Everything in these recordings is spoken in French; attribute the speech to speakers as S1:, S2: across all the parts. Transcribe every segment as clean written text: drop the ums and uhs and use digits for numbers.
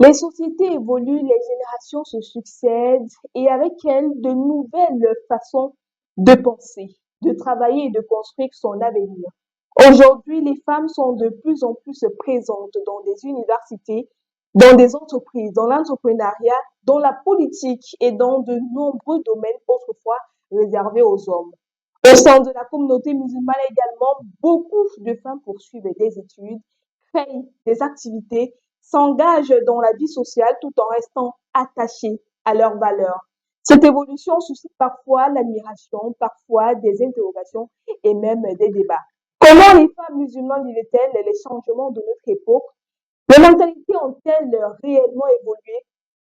S1: Les sociétés évoluent, les générations se succèdent et avec elles, de nouvelles façons de penser, de travailler et de construire son avenir. Aujourd'hui, les femmes sont de plus en plus présentes dans des universités, dans des entreprises, dans l'entrepreneuriat, dans la politique et dans de nombreux domaines autrefois réservés aux hommes. Au sein de la communauté musulmane également, beaucoup de femmes poursuivent des études, créent des activités, s'engagent dans la vie sociale tout en restant attachées à leurs valeurs. Cette évolution suscite parfois l'admiration, parfois des interrogations et même des débats. Comment les femmes musulmanes vivent-elles les changements de notre époque? Les mentalités ont-elles réellement évolué?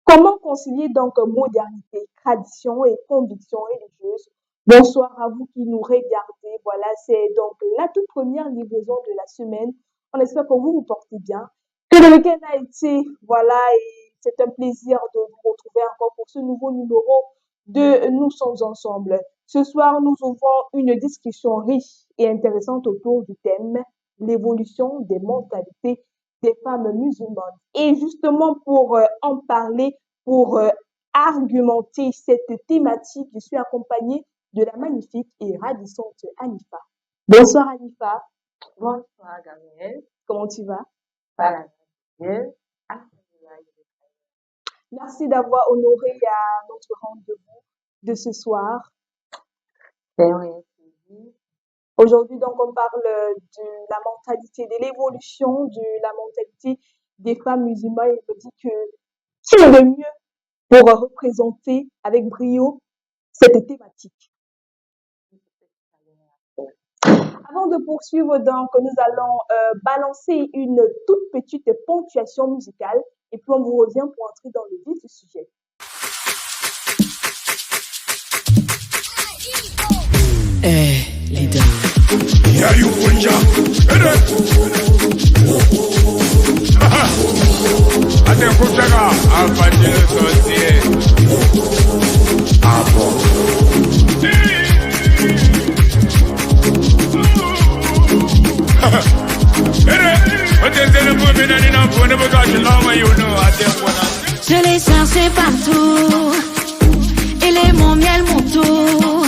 S1: Comment concilier donc modernité, tradition et conviction religieuse? Bonsoir à vous qui nous regardez. Voilà, c'est donc la toute première livraison de la semaine. On espère que vous vous portez bien, que le week-end a été, voilà, et c'est un plaisir de vous retrouver encore pour ce nouveau numéro de Nous sommes ensemble. Ce soir, nous ouvrons une discussion riche et intéressante autour du thème l'évolution des mentalités des femmes musulmanes. Et justement, pour en parler, pour argumenter cette thématique, je suis accompagnée de la magnifique et ravissante Anifa. Bonsoir Anifa.
S2: Bonsoir, Gabriel.
S1: Comment tu vas?
S2: Voilà, Gabriel.
S1: Merci d'avoir honoré à notre rendez-vous de ce soir.
S2: C'est oui.
S1: Aujourd'hui, donc, on parle de la mentalité, de l'évolution de la mentalité des femmes musulmanes. Et je me dis que qui est le mieux pour représenter avec brio cette thématique. Avant de poursuivre, donc, nous allons balancer une toute petite ponctuation musicale et puis on vous revient pour entrer dans le vif du sujet.
S3: Leader.
S4: Yeah, you punja. Ate kuchaka afanye sosie. Apo.
S3: Je l'ai cherché partout. Il est mon miel, mon tour.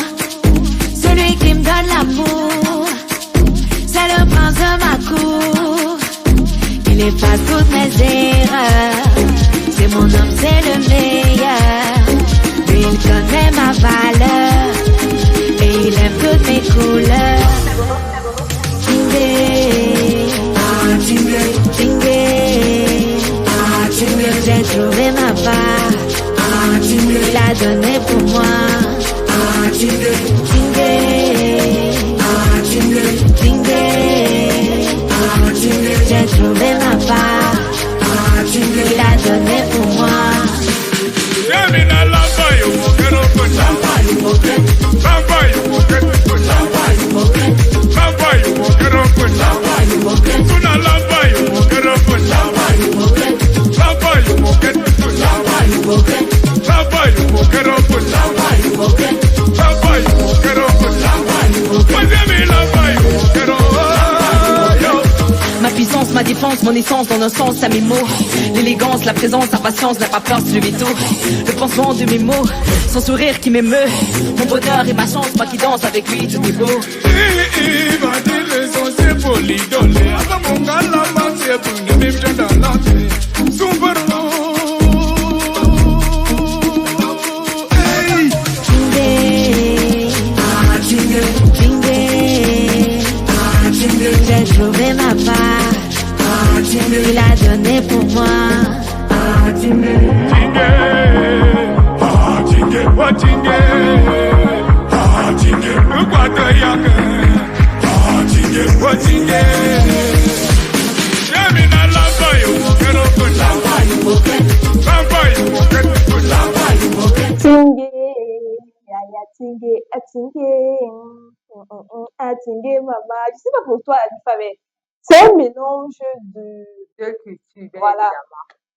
S3: Celui qui me donne l'amour. C'est le prince de ma cour. Il efface toutes mes erreurs. C'est mon homme, c'est le meilleur. Lui, il connaît ma valeur. Et il aime toutes mes couleurs. J'ai trouvé ma part. Il a donné pour moi. J'ai trouvé ma part. Il a donné pour moi. Ma puissance, ma défense, mon essence, dans un sens, à mes mots. L'élégance, la présence, la patience, n'a pas peur si je vais tout. Le pansement de mes mots, son sourire qui m'émeut. Mon bonheur et ma chance, moi qui danse avec lui, tout est beau. J'ai trouvé ma part. Il a donné pour moi.
S1: Atingue, maman. Je sais pas pour toi, Alifa, mais c'est un mélange de
S2: culture.
S1: Voilà.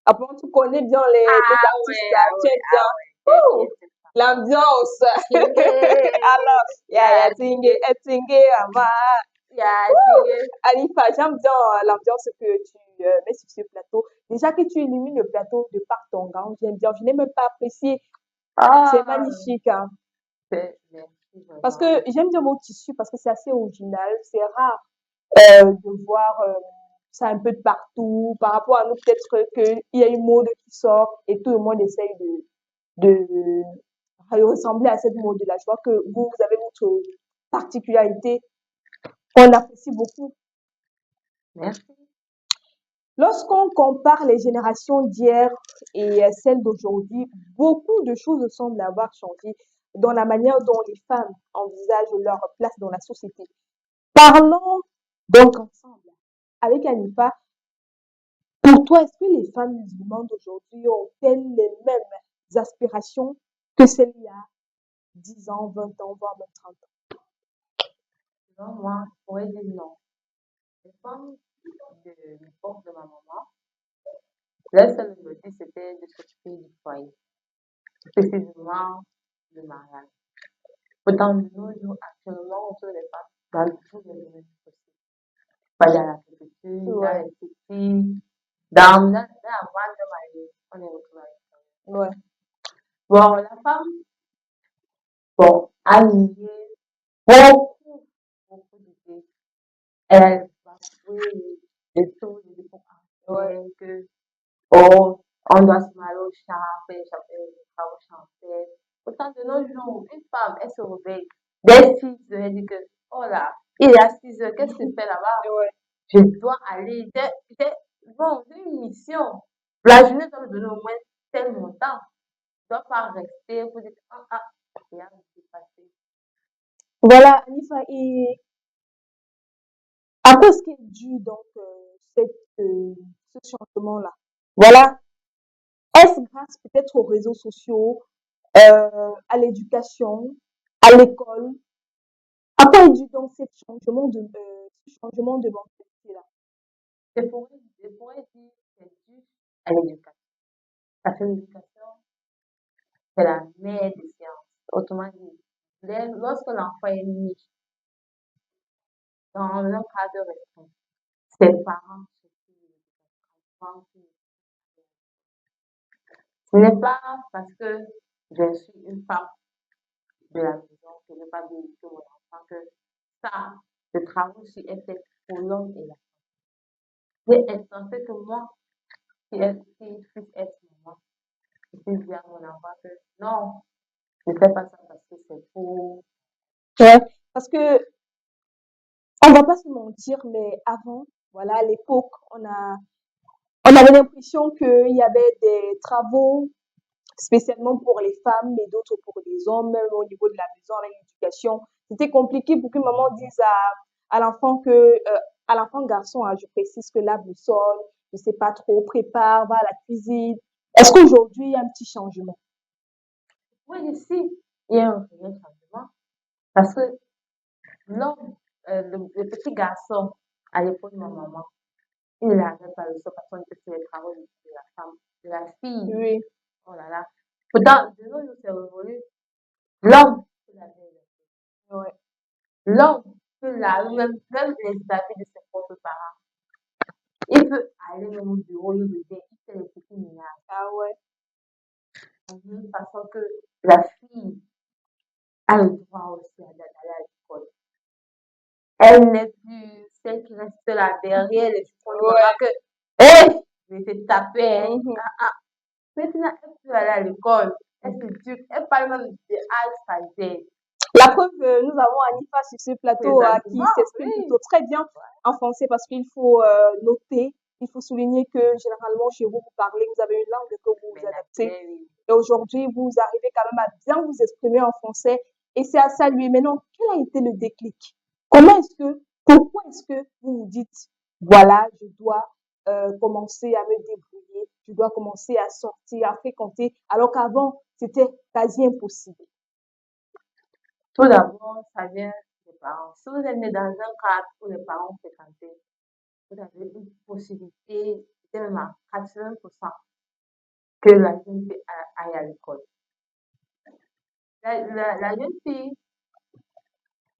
S1: Après, tu connais bien les artistes là, tu es bien. Ouh, l'ambiance. Alors, ya tingue, mama. Alifa, j'aime bien l'ambiance que tu mets sur ce plateau. Déjà que tu illumines le plateau de par ton gant, j'aime bien. Je n'ai même pas apprécié. C'est
S2: Ah,
S1: magnifique, hein.
S2: merci
S1: Parce
S2: vraiment.
S1: que j'aime bien mon tissu parce que c'est assez original. C'est rare de voir ça un peu de partout. Par rapport à nous, peut-être qu'il y a une mode qui sort et tout le monde essaye de ressembler à cette mode-là. Je vois que vous avez votre particularité qu'on apprécie beaucoup.
S2: Merci.
S1: Lorsqu'on compare les générations d'hier et celles d'aujourd'hui, beaucoup de choses semblent avoir changé dans la manière dont les femmes envisagent leur place dans la société. Parlons donc ensemble avec Anifa. Pour toi, est-ce que les femmes musulmanes d'aujourd'hui ont-elles les mêmes aspirations que celles il y a 10 ans, 20 ans, voire même 30 ans?
S2: Non, moi, je pourrais dire non. Les femmes de l'époque de ma maman, leur seul objectif, c'était de s'occuper du foyer, précisément le mariage. Pourtant, de nos jours, actuellement, on trouve les femmes dans tous les domaines possibles. Pas dans l'agriculture, dans
S1: Ouais,
S2: l'esthétique, dans la vente de maillot, on est retrouvé avec ça.
S1: ouais,
S2: Bon, la femme, bon, a lié beaucoup, beaucoup d'idées. Elle va trouver des choses, des défauts
S1: ouais.
S2: que, oh, on doit se marier au champ, faire les travaux chantiers. Pourtant, de nos jours, une femme, elle se réveille dès 6 heures, elle dit que, oh là, il est à 6 heures, qu'est-ce que tu fais là-bas?
S1: Ouais.
S2: Je dois aller, bon, j'ai une mission. La journée doit me donner au moins tel montant. Je ne dois pas rester pour dire, rien ne s'est passé.
S1: Voilà, Anifa, et à quoi est-ce qu'est dû donc ce changement-là? Voilà, est-ce grâce peut-être aux réseaux sociaux, à l'éducation, à l'école? À quoi est dû donc ce changement de mentalité-là?
S2: Je pourrais dire que c'est dû à l'éducation. Parce que l'éducation, c'est la mère des sciences. Autrement dit, lorsque l'enfant est né dans un cadre restreint, ses parents surtout l'éducation. Ce n'est pas parce que je suis une femme de la maison que je ne vais pas bien éduquer mon enfant que ça, le travail aussi est fait pour l'homme et la femme. J'ai intenté que moi, qui puisse être maman, je puisse dire à mon enfant que non, ne fais pas ça parce que c'est pour.
S1: Ouais, parce que on va pas se mentir, mais avant, voilà, à l'époque, on avait l'impression qu'il y avait des travaux spécialement pour les femmes, mais d'autres pour les hommes, même au niveau de la maison, avec l'éducation. C'était compliqué pour qu'une maman dise à l'enfant à l'enfant garçon, hein, je précise que la boussole, je sais pas trop, prépare, va à la cuisine. Est-ce qu'aujourd'hui, il y a un petit changement?
S2: Oui, ici, il y a un réel changement parce que l'homme, le petit garçon, à l'époque de ma maman, il n'avait pas le choix parce qu'on était sur les travaux de la femme, de la fille.
S1: Oui,
S2: Oh là là. Pourtant, de nos jours, c'est révolu. L'homme peut laver les cheveux.
S1: ouais.
S2: L'homme peut laver même les habits de ses propres parents. Il peut aller même au bureau, il revient, il fait les petits ménages.
S1: Ah ouais.
S2: De la même façon que la fille a le droit aussi d'aller à l'école. Elle n'est plus celle qui reste là derrière les fronts de maman
S1: Ouais.
S2: que, hé, je vais te taper, hein.
S1: Mhm.
S2: Maintenant, elle peut aller à l'école. Elle s'éduque. Elle parle même de A à Z.
S1: La preuve, nous avons Anifa sur ce plateau qui
S2: Exactement,
S1: s'exprime
S2: oui.
S1: plutôt très bien en français parce qu'il faut noter, il faut souligner que généralement chez vous, vous parlez, vous avez une langue que vous
S2: Mais
S1: vous
S2: la
S1: adaptez.
S2: terre, oui.
S1: Et aujourd'hui, vous arrivez quand même à bien vous exprimer en français et c'est à saluer. Maintenant, quel a été le déclic? Pourquoi est-ce que vous vous dites, voilà, je dois commencer à me débrouiller, je dois commencer à sortir, à fréquenter, alors qu'avant, c'était quasi impossible.
S2: Tout d'abord, ça vient des parents. Si vous êtes né dans un cadre où les parents fréquentaient, vous avez une possibilité, peut-être même à 80%, que la jeune fille aille à l'école. La jeune fille,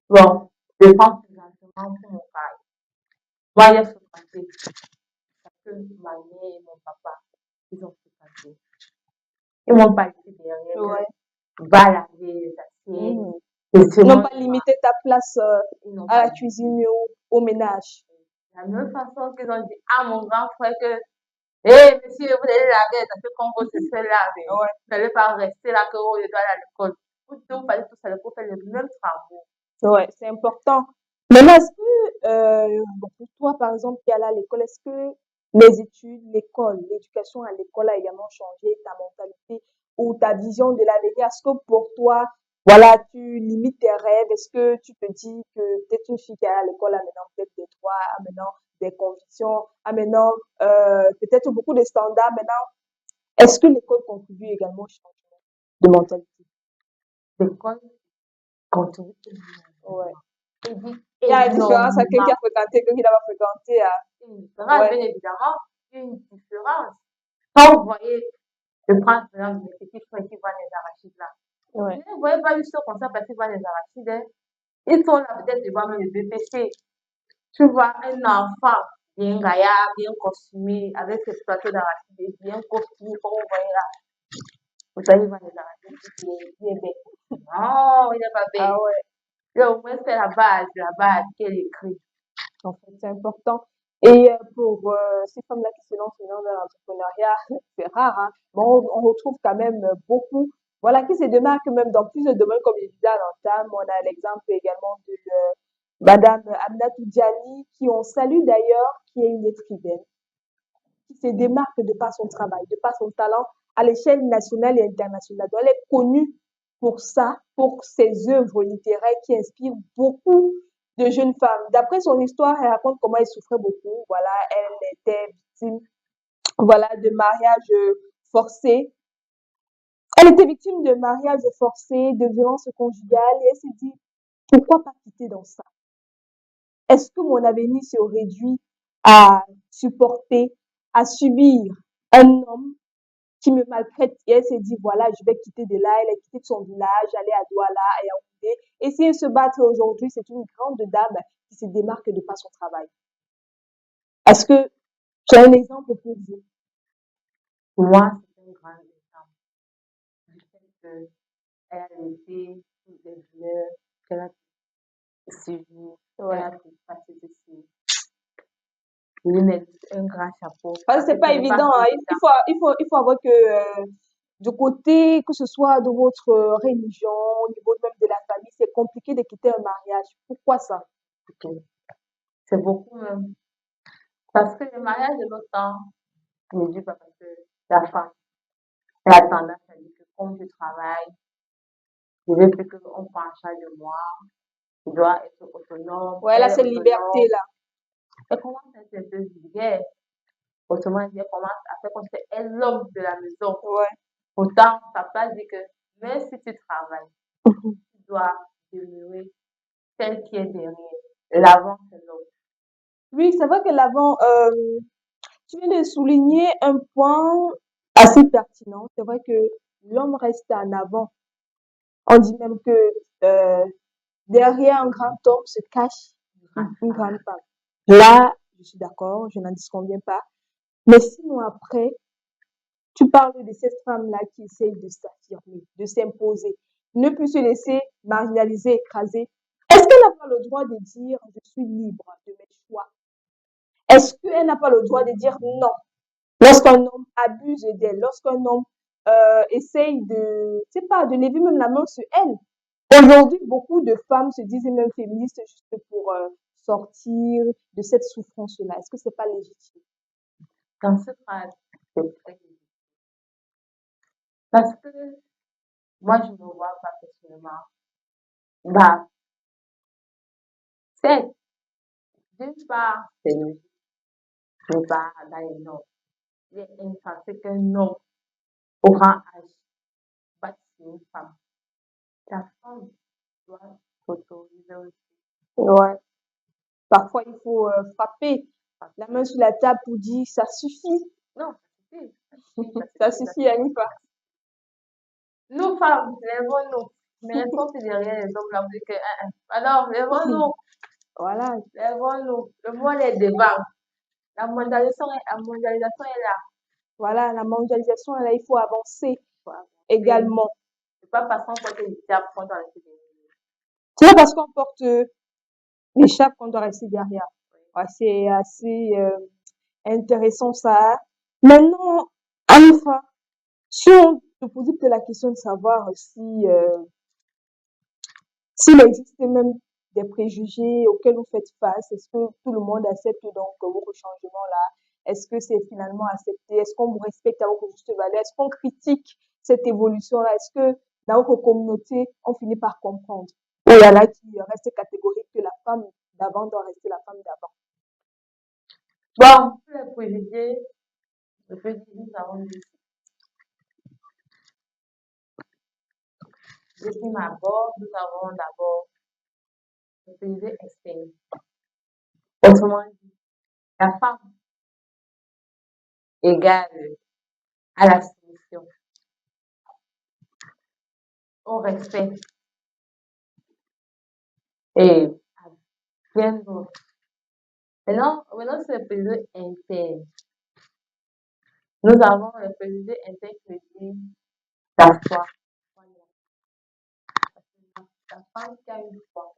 S2: bon, dépend présentement prends pour mon cas. Moi, j'ai fréquenté parce que ma mère et mon papa, ils ont fréquenté. Ils m'ont pas dit derrière
S1: Ouais.
S2: que va laver les assiettes.
S1: Mhm.
S2: Et
S1: Ils
S2: c'est
S1: n'ont
S2: moi
S1: pas limité ta place
S2: ils n'ont
S1: à
S2: pas
S1: la
S2: dit.
S1: cuisine ou au ménage.
S2: De la même façon qu'ils ont dit à mon grand frère que, hé, monsieur, vous allez laver, ça fait comme votre sœur laver.
S1: Ouais.
S2: Vous n'allez pas rester là que oh, je dois aller à l'école. Vous deux, vous fallait tous aller pour faire les mêmes travaux.
S1: Ouais, c'est important. Maintenant, est-ce que, bon, pour toi, par exemple, qui est allé à l'école, est-ce que les études, l'école, l'éducation à l'école a également changé ta mentalité ou ta vision de l'avenir? Est-ce que pour toi, voilà, tu limites tes rêves? Est-ce que tu te dis que peut-être une fille qui est à l'école a maintenant peut-être des droits, a maintenant des convictions, a maintenant peut-être beaucoup de standards maintenant? Est-ce que l'école contribue également au changement de mentalité?
S2: L'école continue
S1: Ouais.
S2: et dit
S1: Il y a une différence à quelqu'un qui
S2: énormément.
S1: a fréquenté et quelqu'un qui n'a pas fréquenté.
S2: Une différence,
S1: Ouais.
S2: bien évidemment, une différence. Quand vous voyez, je prends par exemple mes petits frères qui vendent les arachides là.
S1: Ouais.
S2: Vous ne voyez pas juste comme ça parce qu'ils vendent les arachides. Hein. Ils sont là peut-être devant même le BPC. Tu vois un enfant bien gaillard, bien costumé, avec ses plateaux d'arachides, bien costumé, comme vous voyez là. Vous savez, il vend les arachides, il est bête. Non, il n'est pas bête.
S1: Ah ouais.
S2: Là, au moins, c'est la base qu'elle écrit.
S1: En fait, c'est important. Et pour ces femmes-là qui se lancent maintenant dans l'entrepreneuriat, c'est rare, hein. Bon, on retrouve quand même beaucoup, voilà, qui se démarquent même dans plusieurs domaines, comme je disais à l'entame. On a l'exemple également de Madame Aminatou Dialli, qui on salue d'ailleurs, qui est une écrivaine, qui se démarque de par son travail, de par son talent à l'échelle nationale et internationale. Donc, elle est connue pour ça, pour ses œuvres littéraires qui inspirent beaucoup de jeunes femmes. D'après son histoire, elle raconte comment elle souffrait beaucoup. Voilà, elle était victime, voilà, de mariages forcés. Elle était victime de mariages forcés, de violences conjugales et elle s'est dit, pourquoi pas quitter dans ça? Est-ce que mon avenir se réduit à supporter, à subir un homme qui me maltraite et elle s'est dit, voilà, je vais quitter de là. Elle a quitté son village, aller à Douala et à Oudé. Et si elle se bat aujourd'hui, c'est une grande dame qui se démarque de par son travail. Est-ce que tu as un exemple pour vous?
S2: Pour moi, c'est un grand exemple du fait qu'elle a laissé toutes les douleurs qu'elle a subies, qu'elle a pu passer dessus. Je lui mets un grand chapeau.
S1: Parce que c'est
S2: Parce que
S1: pas
S2: ce n'est pas
S1: évident, hein.
S2: évident.
S1: Il faut avoir que du côté, que ce soit de votre religion, au niveau même de la famille, c'est compliqué de quitter un mariage. Pourquoi ça?
S2: Ok. C'est beaucoup même. Parce que le mariage de notre temps ne dit pas parce que la femme, elle a tendance à dire que comme je travaille, je veux plus qu'on prenne en charge de moi, je dois être autonome,
S1: Ouais,
S2: elle
S1: là,
S2: est
S1: c'est liberté,
S2: autonome.
S1: là.
S2: Elle commence à être un peu vulgaire. Autrement dit, elle commence à faire comme si elle est l'homme de la maison.
S1: Ouais.
S2: Pourtant, sa place dit que même si tu travailles, tu dois demeurer celle qui est derrière. L'avant, c'est l'homme.
S1: Oui, c'est vrai que l'avant, tu viens de souligner un point assez pertinent. C'est vrai que l'homme reste en avant. On dit même que euh, derrière un grand homme se cache une grande femme. Là, je suis d'accord, je n'en disconviens pas. Mais sinon, après, tu parles de cette femme-là qui essaye de s'affirmer, de s'imposer, ne plus se laisser marginaliser, écraser. Est-ce qu'elle n'a pas le droit de dire je suis libre de mes choix? Est-ce qu'elle n'a pas le droit de dire non? Lorsqu'un homme abuse d'elle, lorsqu'un homme essaye de, je sais pas, de lever même la main sur elle. Aujourd'hui, beaucoup de femmes se disent même féministes juste pour sortir de cette souffrance-là. Est-ce que c'est pas légitime?
S2: Dans ce cas, c'est très difficile. Parce que moi, je ne me vois pas personnellement. Bah, c'est d'une part, c'est logique. D'une part, dans les normes. Il est insensé qu'un homme au grand âge batte sur une femme. La femme doit s'autoriser aussi.
S1: Ouais. Parfois, il faut frapper la main sur la table pour dire ça suffit.
S2: Non, ça suffit. Ça suffit,
S1: Ça
S2: ça suffit, ça
S1: suffit,
S2: suffit.
S1: Anifa.
S2: Nous, femmes, lèvons-nous. Mais restons derrière les hommes là, vous dites que, alors, lèvons-nous.
S1: Voilà,
S2: Lèvons-nous. Le monde est devant. La mondialisation est là.
S1: voilà, la mondialisation, là, il faut avancer
S2: Quoi.
S1: également.
S2: C'est pas parce qu'on porte les hijabs qu'on doit rester derrière.
S1: C'est pas parce qu'on porte l'écharpe qu'on doit rester derrière. Ouais, c'est assez intéressant ça. Maintenant, Alpha, si on te posait peut-être la question de savoir s'il existe même des préjugés auxquels vous faites face, est-ce que tout le monde accepte donc votre changement-là? Est-ce que c'est finalement accepté? Est-ce qu'on vous respecte à votre juste valeur? Est-ce qu'on critique cette évolution-là? Est-ce que dans votre communauté, on finit par comprendre? Ou il y en a qui restent catégoriques que la femme d'avant doit rester la femme d'avant?
S2: Bon, pour les préjugés, je peux dire nous avons dit. Depuis ma bord, nous avons d'abord le préjugé externe. Autrement dit, la femme égale à la soumission, au respect et à bien d'autres. Maintenant c'est le préjugé interne. Nous avons le préjugé interne qui dit la foi. La femme qui a une foi,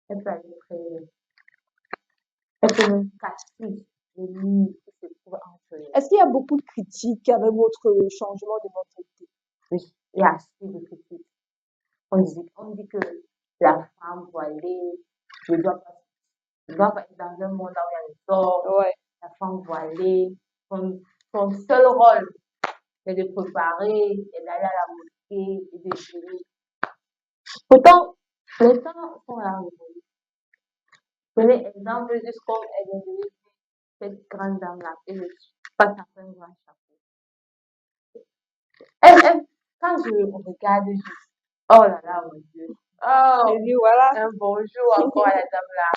S2: elle peut aller très loin. Elle peut même casser les murs qui se trouvent entre elles.
S1: Est-ce qu'il y a beaucoup de critiques avec votre changement de mentalité?
S2: Oui, il y a assez de critiques. On dit que la femme voilée ne doit pas être dans un monde là où il y a les hommes.
S1: Ouais.
S2: La femme voilée, son seul rôle, c'est de préparer et d'aller à la mosquée et de prier. Pourtant, les temps sont là aujourd'hui. Prenez exemple juste comme elle vient de dire, cette grande dame-là, et je suis pas un grand chapeau. Quand je regarde juste, oh là là, mon Dieu. Oh,
S1: J'ai dit, voilà.
S2: un bonjour encore à la dame-là.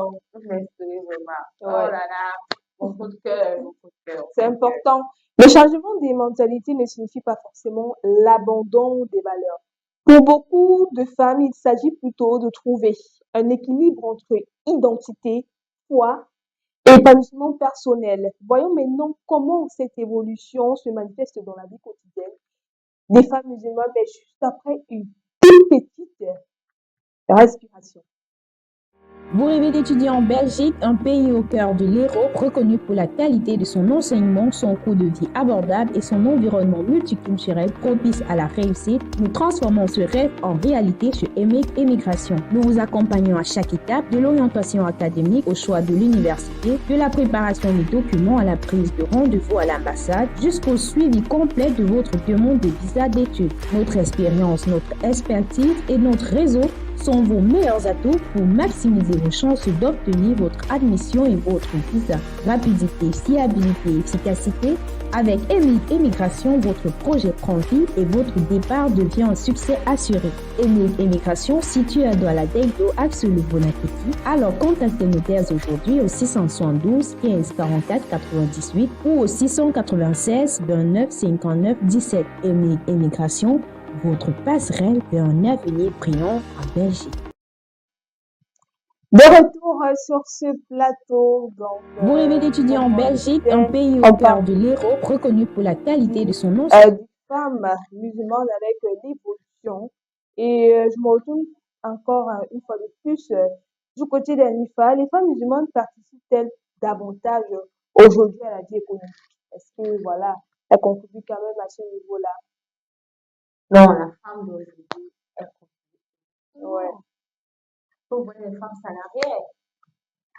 S2: Oh, vous m'inspirez vraiment. Oh
S1: Ouais.
S2: là là, mon coup de cœur, mon coup de cœur.
S1: C'est important. Le changement des mentalités ne signifie pas forcément l'abandon des valeurs. Pour beaucoup de femmes, il s'agit plutôt de trouver un équilibre entre identité, foi et épanouissement personnel. Voyons maintenant comment cette évolution se manifeste dans la vie quotidienne des femmes musulmanes, mais juste après une toute petite respiration.
S5: Vous rêvez d'étudier en Belgique, un pays au cœur de l'Europe, reconnu pour la qualité de son enseignement, son coût de vie abordable et son environnement multiculturel propice à la réussite. Nous transformons ce rêve en réalité chez EMIG Émigration. Nous vous accompagnons à chaque étape, de l'orientation académique au choix de l'université, de la préparation des documents à la prise de rendez-vous à l'ambassade, jusqu'au suivi complet de votre demande de visa d'études. Notre expérience, notre expertise et notre réseau sont vos meilleurs atouts pour maximiser vos chances d'obtenir votre admission et votre visa. Rapidité, fiabilité et efficacité. Avec EMIG Émigration, votre projet prend vie et votre départ devient un succès assuré. EMIG Émigration, situé à Douala-Degdo, axe le Bonapétit. Alors contactez-nous dès aujourd'hui au 672 15 44 98 ou au 696 29 59 17. EMIG Émigration, votre passerelle vers un avenir brillant en Belgique.
S1: De retour sur ce plateau, donc,
S5: Vous rêvez d'étudier en Belgique, un pays
S1: on
S5: au cœur
S1: parle
S5: de l'Europe, reconnu pour la qualité de son enseignement.
S1: des femmes musulmanes avec l'évolution. Et je me retourne encore une fois de plus du côté des NIFA. Les femmes musulmanes participent-elles davantage aujourd'hui à la vie économique? Est-ce que, voilà, elles contribuent quand même à ce niveau-là?
S2: Non, la femme d'aujourd'hui, elle contribue.
S1: Ouais.
S2: Vous voyez les femmes salariées.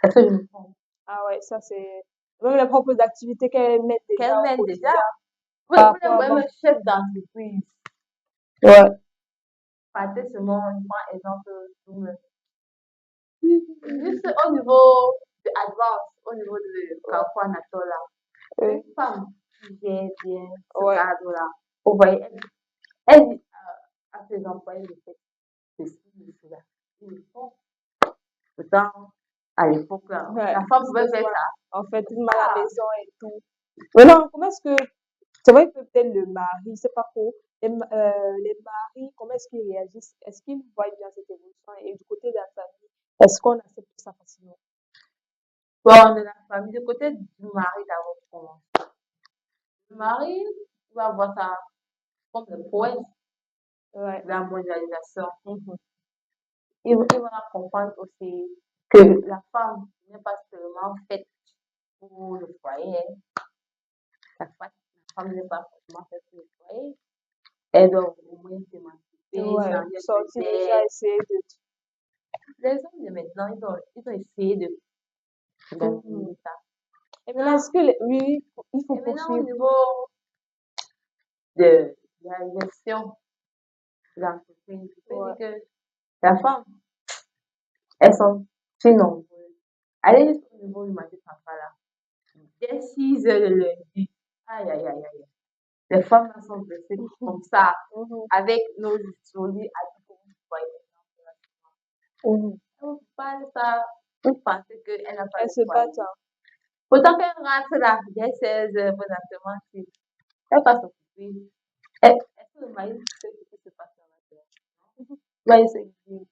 S2: Est-ce que je me trompe?
S1: Ah ouais, ça c'est... Même les propres activités qu'elles mettent déjà
S2: Qu'elles
S1: au
S2: mènent
S1: quotidien.
S2: déjà. Oui,
S1: Par
S2: vous
S1: rapport à
S2: même
S1: avant.
S2: chef d'entreprise.
S1: Ouais.
S2: Partez seulement, on prend exemple, juste au niveau de Advance, au niveau de Carrefour Natola. Une femme qui gère bien ce
S1: Ouais.
S2: cadre-là. Vous voyez, elle dit à ses employés de faire ceci, de cela. Ils le font. Pourtant, à l'époque, là,
S1: Ouais.
S2: la femme pouvait
S1: C'est
S2: faire
S1: ça.
S2: ça.
S1: En fait, tout à la
S2: Ah,
S1: maison et tout. Mais non, comment est-ce que... C'est vrai que peut-être le mari, c'est pas trop. les maris, comment est-ce qu'ils réagissent? Est-ce qu'ils voient bien cette évolution? Et du côté de la famille, est-ce qu'on accepte ça facilement?
S2: Bon, de la famille, du côté du mari d'abord, comment? Le mari va voir ça comme le poète
S1: Ouais.
S2: de la mondialisation.
S1: Mhm.
S2: Il va comprendre aussi que la femme n'est pas seulement faite pour le foyer. La femme n'est pas forcément faite pour le foyer. Elle doit au moins s'émanciper,
S1: Ouais.
S2: changer un peu
S1: Sortir déjà,
S2: d'air.
S1: essayer de...
S2: Les hommes de maintenant, ils ont essayé
S1: Mhm.
S2: d'analyser ça.
S1: Et maintenant, est-ce que oui, il faut
S2: Et maintenant, au
S1: poursuivre.
S2: niveau de la gestion de l'entreprise, je peux
S1: Ouais.
S2: dire que la femme, elles sont si nombreuses. Allez juste au niveau du marché central, là. Dès 6 heures le lundi, aïe, aïe, aïe, aïe. Les femmes là sont dressées comme ça,
S1: Mhm.
S2: avec nos jolis habits comme vous voyez.
S1: Mhm.
S2: Vous parlez ça, vous pensez qu'elle n'a pas
S1: Elles
S2: de
S1: se
S2: foyer.
S1: battent, hein.
S2: Pourtant, quand elle rentre là, dès 16 heures, présentement, si elle va s'occuper. Est-ce que le mari sait ce qui se passe dans la terre? Non. Là, il se dit,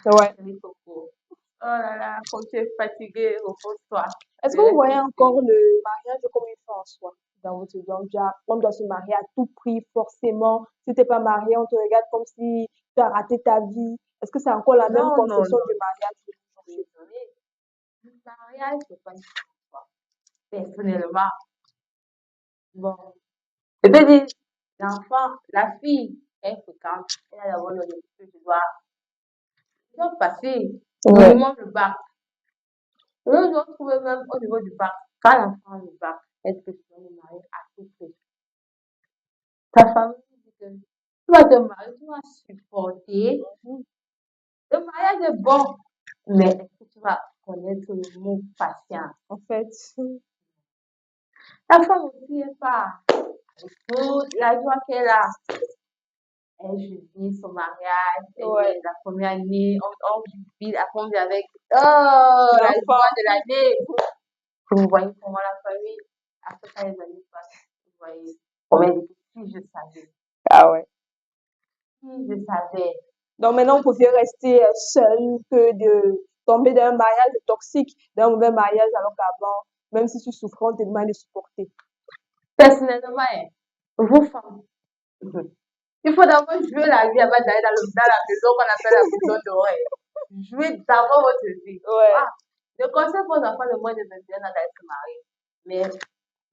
S1: Ouais.
S2: chérie Coco, oh là là, comme tu es fatiguée, repose-toi.
S1: Est-ce
S2: Je
S1: que vous
S2: vais
S1: voyez
S2: t'aider.
S1: encore le mariage comme une fin en soi dans votre vie? Donc, déjà, on doit se marier à tout prix, forcément. Si t'es pas marié, on te regarde comme si tu as raté ta vie. Est-ce que c'est encore la même
S2: Non, non,
S1: conception
S2: non.
S1: du mariage de nos jours chez vous?
S2: Désolée. Le mariage, c'est pas une fois. Personnellement, bon, je peux dire, l'enfant, la fille, elle fréquente, elle a d'abord le que je dois passer
S1: Ouais.
S2: minimum le bac. Nous dois trouver même au niveau du bac, quand l'enfant a le bac, est-ce que tu dois le marier à tout prix? Ta famille dit que tu vas te marier, tu vas supporter.
S1: Mhm.
S2: Le mariage est bon, mais est-ce que tu vas connaître le mot patience?
S1: En fait,
S2: La femme aussi n'est pas toute la joie qu'elle a. Elle jubile son mariage, elle
S1: ouais,
S2: est la première année, on jubile, après on vit avec oh, la
S1: l'enfant.
S2: joie de l'année. Vous voyez comment la famille, après quand les années passent, vous voyez comment elle dit si je savais,
S1: Ah ouais.
S2: si je savais.
S1: Donc maintenant, on préfère rester seul que de tomber dans un mariage toxique, dans un mauvais mariage, alors qu'avant, même si tu souffrais, on te demande de supporter.
S2: Personnellement, hein, vous femmes, il faut d'abord jouer la vie avant d'aller dans la maison qu'on appelle la maison dorée. Jouez d'abord votre vie.
S1: Ouais.
S2: Ah, je conseille aux enfants de moins de 21 ans d'aller se marier. Mais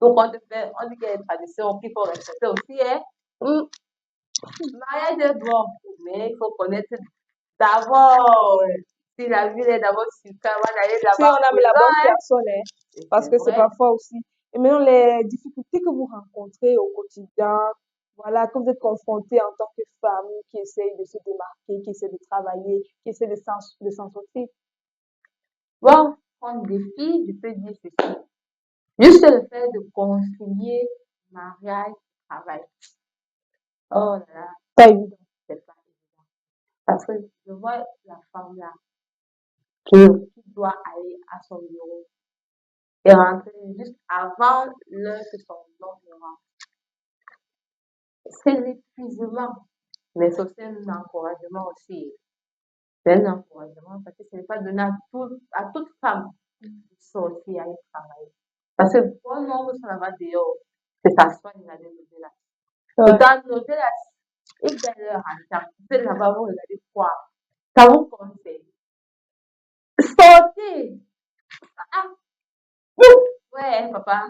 S2: donc on dit qu'il y a une tradition qu'il faut respecter aussi. Hein. Le mariage est bon, mais il faut connaître d'abord si la ville est d'abord sur avant d'aller
S1: Si
S2: là-bas
S1: on a
S2: en
S1: mis la
S2: maison.
S1: bonne
S2: Hein.
S1: personne, hein, parce
S2: C'est
S1: que c'est
S2: vrai.
S1: parfois aussi. Et maintenant, les difficultés que vous rencontrez au quotidien, voilà, que vous êtes confrontés en tant que femme qui essaye de se démarquer, qui essaie de travailler, qui essaie de s'en sortir.
S2: Bon, comme défi, je peux dire ceci. Juste le fait de concilier mariage et travail. Oh là là,
S1: Pas évident.
S2: c'est pas évident. Parce que je vois la femme là qui doit aller à son bureau et rentrer juste avant l'heure que son homme ne rentre. C'est l'épuisement, mais c'est aussi un encouragement aussi. C'est un encouragement parce que ce n'est pas donné à toute femme de sortir aller travailler. Parce que bon nombre sont là-bas dehors, que ça soit une année de là.
S1: Ouais.
S2: Pourtant, noter la ils gagnent leur argent. Vous êtes là-bas, vous regardez quoi? Ça vous conseille. Sortez! Ah, ouais, papa.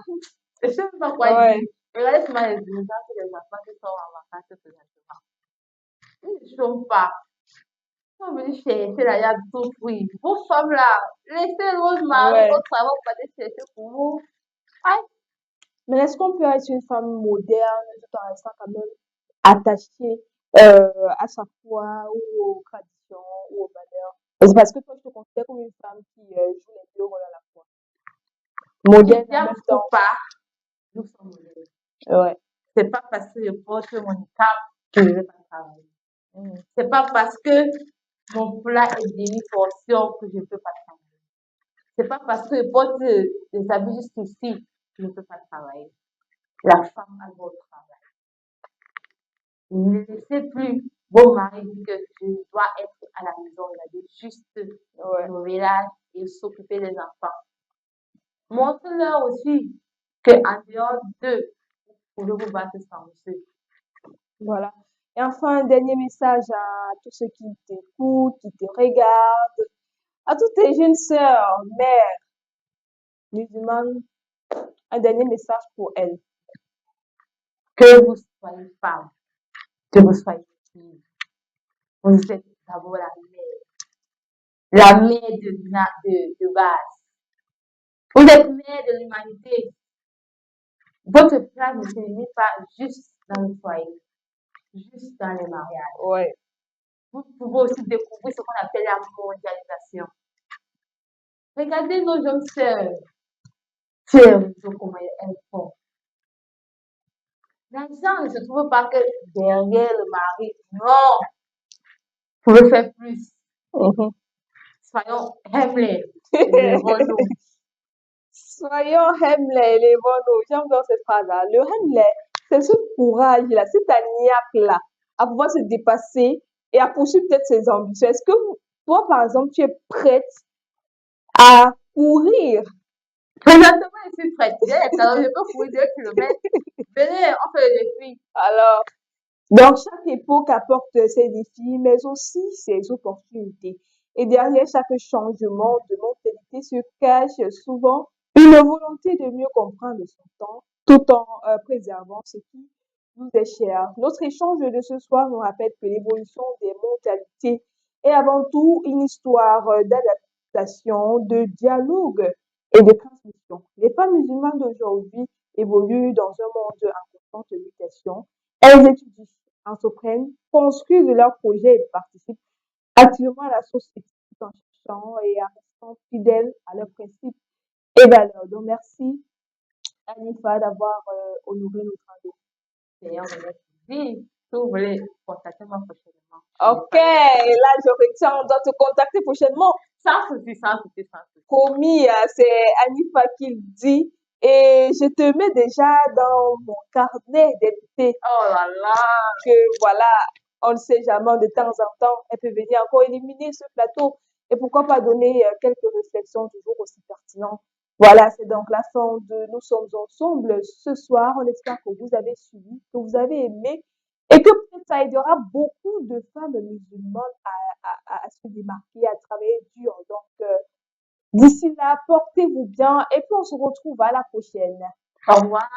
S2: Je ne sais même pas quoi
S1: Ouais.
S2: dire. Regardez comment les gens que les enfants qui sont en vacances présentement. Ils ne chôment pas. Ils sont venus chercher là, il y a tout prix. Vos femmes là, laissez vos maris
S1: Ouais.
S2: au travail pour aller chercher pour vous. Aïe,
S1: Mais est-ce qu'on peut être une femme moderne tout en restant quand même attachée à sa foi ou aux traditions ou aux valeurs? Et c'est parce que toi, je te considère comme une femme qui joue les deux rôles à la fois. Moderne en
S2: bien
S1: même
S2: ou
S1: temps.
S2: pas, nous sommes modèles.
S1: Ouais.
S2: C'est pas parce que je porte mon cap que je ne vais pas travailler. C'est pas parce que mon plat est demi-portion que je ne peux pas travailler. C'est pas parce que je porte des habits juste ici que je ne peux pas travailler. La femme a le travail. Ne laissez plus vos maris dire que je dois être à la maison, regarder juste
S1: Ouais.
S2: le village et s'occuper des enfants. Montre-leur aussi qu'en dehors d'eux, vous pouvez vous battre sans eux.
S1: Voilà. Et enfin, un dernier message à tous ceux qui t'écoutent, qui te regardent, à toutes tes jeunes sœurs, mères musulmanes, un dernier message pour elles.
S2: Que vous soyez femme, que vous soyez fille, vous êtes d'abord la mère de base. Vous êtes mère de l'humanité. Votre place ne se limite pas juste dans le foyer, juste dans les mariages.
S1: Ouais.
S2: Vous pouvez aussi découvrir ce qu'on appelle la mondialisation. Regardez nos jeunes sœurs sur les réseaux, comment elles font. L'argent ne se trouve pas que derrière le mari. Non, vous pouvez faire plus.
S1: Mhm.
S2: Soyons humbles, élevons-nous.
S1: Soyons humbles, élevons-nous. J'aime bien cette phrase-là. Le humble, c'est ce courage-là, cette niaque-là, à pouvoir se dépasser et à poursuivre peut-être ses ambitions. Est-ce que toi, par exemple, tu es prête à courir?
S2: Présentement, je suis prête. Alors, je peux courir 2 kilomètres. Venez, on fait le défi.
S1: Alors, donc, chaque époque apporte ses défis, mais aussi ses opportunités. Et derrière chaque changement de mentalité se cache souvent une volonté de mieux comprendre son temps, tout en préservant ce qui nous est cher. Notre échange de ce soir nous rappelle que l'évolution des mentalités est avant tout une histoire d'adaptation, de dialogue et de transmission. Les femmes musulmanes d'aujourd'hui évoluent dans un monde en constante mutation. Elles étudient, entreprennent, construisent leurs projets et participent activement à la société tout en cherchant et en restant fidèles à leurs principes et valeurs. Donc, merci, Anifa, d'avoir honoré notre rendez-vous.
S2: D'ailleurs, on va dire, si vous voulez, contactez-moi prochainement.
S1: Ok, là, je retiens, on doit te contacter prochainement.
S2: Sans souci, sans souci, sans souci.
S1: Promis, c'est Anifa qui le dit. Et je te mets déjà dans mon carnet d'invités.
S2: Oh là là.
S1: Que voilà, on ne sait jamais, de temps en temps, elle peut venir encore éliminer ce plateau. Et pourquoi pas donner quelques réflexions toujours aussi pertinentes. Voilà, c'est donc la fin de Nous sommes ensemble ce soir. On espère que vous avez suivi, que vous avez aimé et que peut-être ça aidera beaucoup de femmes musulmanes à se démarquer, à travailler dur. Donc, d'ici là, portez-vous bien et puis on se retrouve à la prochaine.
S2: Au revoir.